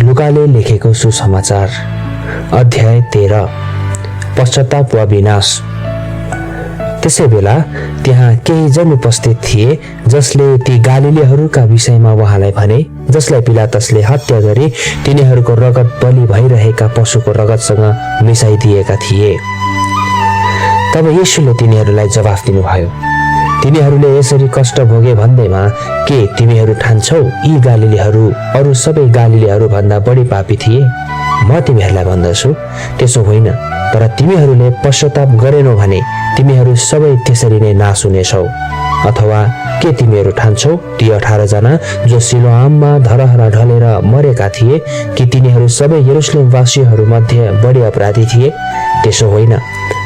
लुकाले लेखेको सुसमाचार अध्याय 13 पश्चाताप वा विनाश। त्यसै बेला त्यहाँ केही जन उपस्थित थिए जसले ती गालिलेहरूका विषयमा उहाँलाई भने, जसलाई पिलातसले हत्या गरी तिनीहरूको रगत बलि भइरहेका पशुको रगतसँग मिसाइदिएका थिए। तब येशूले तिनीहरूलाई जवाफ दिनुभयो, तिनीहरूले यसरी कष्ट भोगे भन्दैमा के तिमीहरू ठान्छौ यी गालिलेहरू अरू सबै गालिलेहरू भन्दा बढी पापी थिए? म तिमीहरूलाई भन्दछु त्यसो होइन, तर तिमीहरूले पश्चाताप गरेनौ भने तिमीहरू सबै त्यसरी नै नाश हुनेछौ। अथवा के तिमीहरू ठान्छौ ती 18 जना जो सिलोआममा धरहरा ढलेर मरेका थिए कि तिनीहरू सबै यरुशलेम वासीहरू मध्ये बढी अपराधी थिए? त्यसो होइन,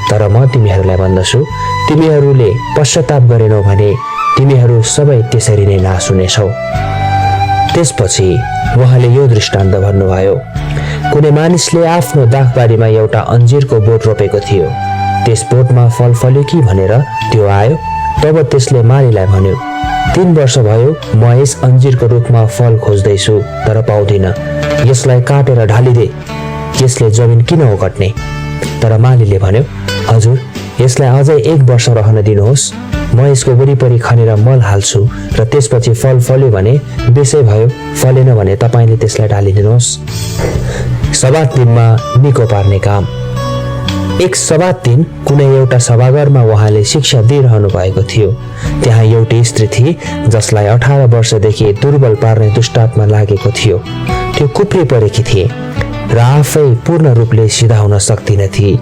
तर म तिमीहरूलाई भन्दछु तिमीहरूले पश्चाताप गरेनौ भने तिमीहरू सबै त्यसरी नै नाश हुनेछौ। त्यसपछि उहाँले यो दृष्टान्त भन्नुभयो, कुनै मानिसले आफ्नो दाखबारीमा एउटा अन्जिरको बोट रोपेको थियो। त्यस बोटमा फल फल्यो कि भनेर त्यो आयो। तब त्यसले मालीलाई भन्यो, 3 वर्ष भयो म यस अन्जिरको रुखमा फल खोज्दैछु तर पाउँदिन, यसलाई काटेर ढालिदे, यसले जमिन किन ओगट्ने? तर मालीले भन्यो, हजुर यसलाई अझै 1 वर्ष रहन दिनुहोस्, म यसको वरिपरि खनेर मल हाल्छु र त्यसपछि फल फल्यो भने बेसै भयो, फलेन भने तपाईँले त्यसलाई ढालिदिनुहोस्। सब्बात दिनमा निको पार्ने काम। एक सब्बात दिन कुनै एउटा सभाघरमा उहाँले शिक्षा दिइरहनु भएको थियो। त्यहाँ एउटी स्त्री थिए जसलाई 18 वर्षदेखि दुर्बल पार्ने दुष्टात्मा लागेको थियो। त्यो कुप्री परेकी थिए र आफै पूर्ण रूपले सिधा हुन सक्दिन थिए।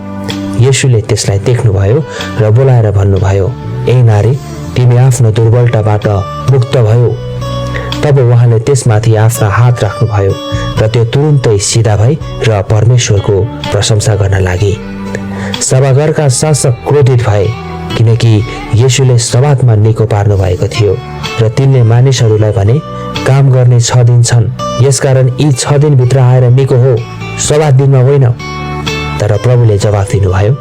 येशूले त्यसलाई देख्नुभयो र बोलाएर भन्नुभयो, ए नारी, तिमी आफ्नो दुर्बलताबाट मुक्त भयो। तब उहाँले त्यसमाथि आफ्ना हात राख्नुभयो र त्यो तुरुन्तै सिधा भई र परमेश्वरको प्रशंसा गर्न लागे। सभाघरका शासक क्रोधित भए किनकि येशूले सब्बातमा निको पार्नु भएको थियो र तिनले मानिसहरूलाई भने, काम गर्ने 6 दिन छन्, यसकारण यी 6 दिनभित्र आएर निको हो, सब्बात दिनमा होइन। तर प्रभुले जवाफ दिनुभयो,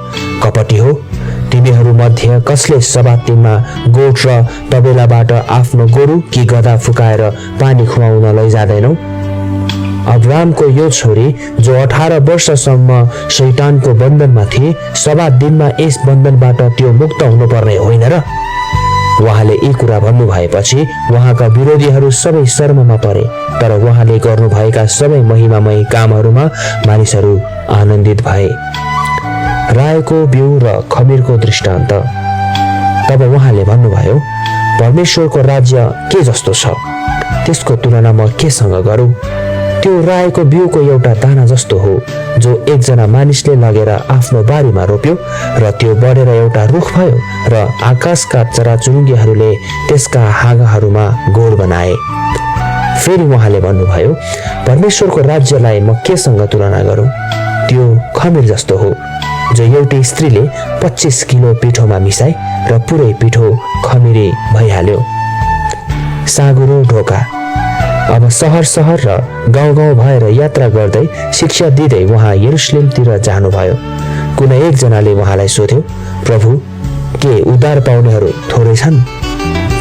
कपटी हो, तिमीहरू मध्ये कसले सब्बात दिनमा गोठ र तबेलाबाट आफ्नो गोरु कि गधा फुकाएर पानी खुवाउन लैजाँदैनौ? अब्राहमको यो छोरी जो 18 वर्षसम्म शैतानको बन्धनमा थिए, सब्बात दिनमा यस बन्धनबाट त्यो मुक्त हुनुपर्ने होइन र? उहाँले यी कुरा भन्नु भएपछि उहाँका विरोधीहरू सबै शर्ममा परे, तर उहाँले गर्नुभएका सबै महिमामय कामहरूमा मानिसहरू आनन्दित भए। रायोको बिउ र खमीरको दृष्टान्त। तब उहाँले भन्नुभयो, परमेश्वरको राज्य के जस्तो छ, त्यसको तुलना म केसँग गरौँ? त्यो रायोको बिउको एउटा दाना जस्तो हो जो एकजना मानिसले लगेर आफ्नो बारीमा रोप्यो र त्यो बढेर एउटा रुख भयो र आकाशका चराचुरुङ्गीहरूले त्यसका हाँगाहरूमा गोड बनाए। फेरि उहाँले भन्नुभयो, परमेश्वरको राज्यलाई म केसँग तुलना गरौँ? त्यो खमीर जस्तो हो जो एउटी स्त्रीले 25 किलो पिठोमा मिसाई र पुरै पिठो खमिरी भइहाल्यो। साँगुरो ढोका। अब सहर सहर र गाउँ गाउँ भएर यात्रा गर्दै शिक्षा दिँदै उहाँ यरुशलेमतिर जानुभयो। कुनै एकजनाले उहाँलाई सोध्यो, प्रभु, के उद्धार पाउनेहरू थोरै छन्?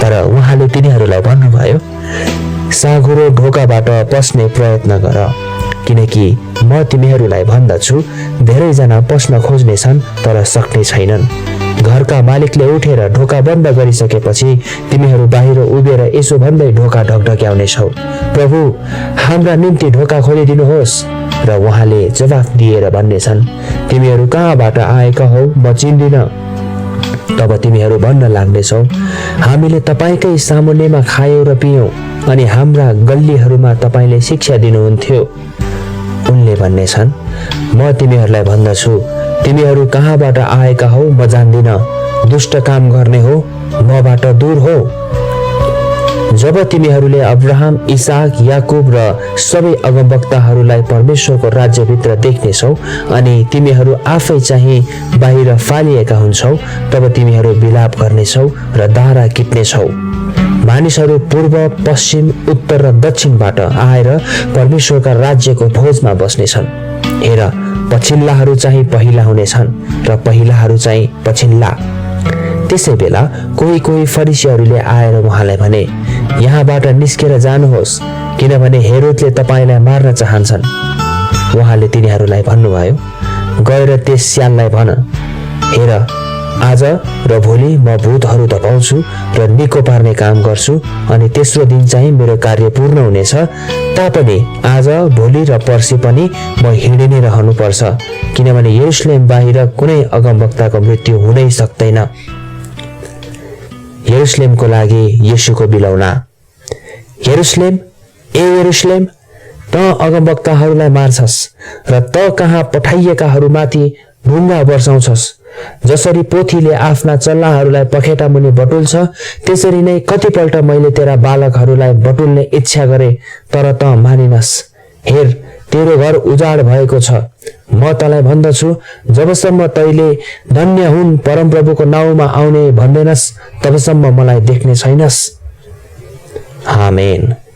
तर उहाँले तिनीहरूलाई भन्नुभयो, साँगुरो ढोकाबाट पस्ने प्रयत्न गर, किनकि म तिमीहरूलाई भन्दछु धेरैजना पस्न खोज्नेछन् तर सक्ने छैनन्। घरका मालिकले उठेर ढोका बन्द गरिसकेपछि तिमीहरू बाहिर उभिएर यसो भन्दै ढोका ढकढक्याउनेछौ, प्रभु, हाम्रा निम्ति ढोका खोलिदिनुहोस्। र उहाँले जवाफ दिएर भन्नेछन्, तिमीहरू कहाँबाट आएका हौ, म चिन्दिन। तब तिमीहरू भन्न लाग्नेछौ, हामीले तपाईँकै सामुन्नेमा खायौँ र पियौँ अनि हाम्रा गल्लीहरूमा तपाईँले शिक्षा दिनुहुन्थ्यो। उनले भन्नेछन्, म तिमीहरूलाई भन्दछु, तिमीहरू कहाँबाट आएका हौ म जान्दिन, दुष्ट काम गर्ने हो, मबाट दूर हो। जब तिमीहरूले अब्राहम, इसाक, याकुब र सबै अगमवक्ताहरूलाई परमेश्वरको राज्यभित्र देख्नेछौ अनि तिमीहरू आफै चाहिँ बाहिर फालिएका हुन्छौ, तब तिमीहरू विलाप गर्नेछौ र दारा किट्नेछौ। मानिसहरू पूर्व, पश्चिम, उत्तर र दक्षिणबाट आएर परमेश्वरका राज्यको भोजमा बस्नेछन्। हेर, पछिल्लाहरू चाहिँ पहिला हुनेछन् र पहिलाहरू चाहिँ पछिल्ला। त्यसै बेला कोही कोही फरिसीहरूले आएर उहाँलाई भने, यहाँबाट निस्केर जानुहोस्, किनभने हेरोदले तपाईलाई मार्न चाहन्छन्। उहाँले तिनीहरूलाई भन्नुभयो, गएर त्यस स्याललाई भन, हेर आज र भोलि म भूतहरू धपाउँछु र निको पार्ने काम गर्छु अनि तेस्रो दिन चाहिँ मेरो कार्य पूर्ण हुनेछ। तापनि आज भोलि र पर्सि पनि म हिँडि नै रहनुपर्छ, किनभने यरुशलेम बाहिर कुनै अगमवक्ताको मृत्यु हुनै सक्दैन। यरुशलेमको लागि येशूको बिलौना। यरुशलेम, ए यरुशलेम, त अगमवक्ताहरूलाई मार्छस् र त कहाँ पठाइएकाहरूमाथि ढुङ्गा वर्षाउँछस्। जसरी पोथीले आफ्ना चल्लाहरूलाई पखेटा मुनि बटुल्छ, त्यसरी नै कतिपल्ट मैले तेरा बालकहरूलाई बटुल्ने इच्छा गरे, तर त मानिनस्। हेर, तेरो घर उजाड भएको छ। म तँलाई भन्दछु, जबसम्म तैले धन्य हुन् परमप्रभुको नाउँमा आउने भन्दैनस्, तबसम्म मलाई देख्ने छैनस्। आमेन।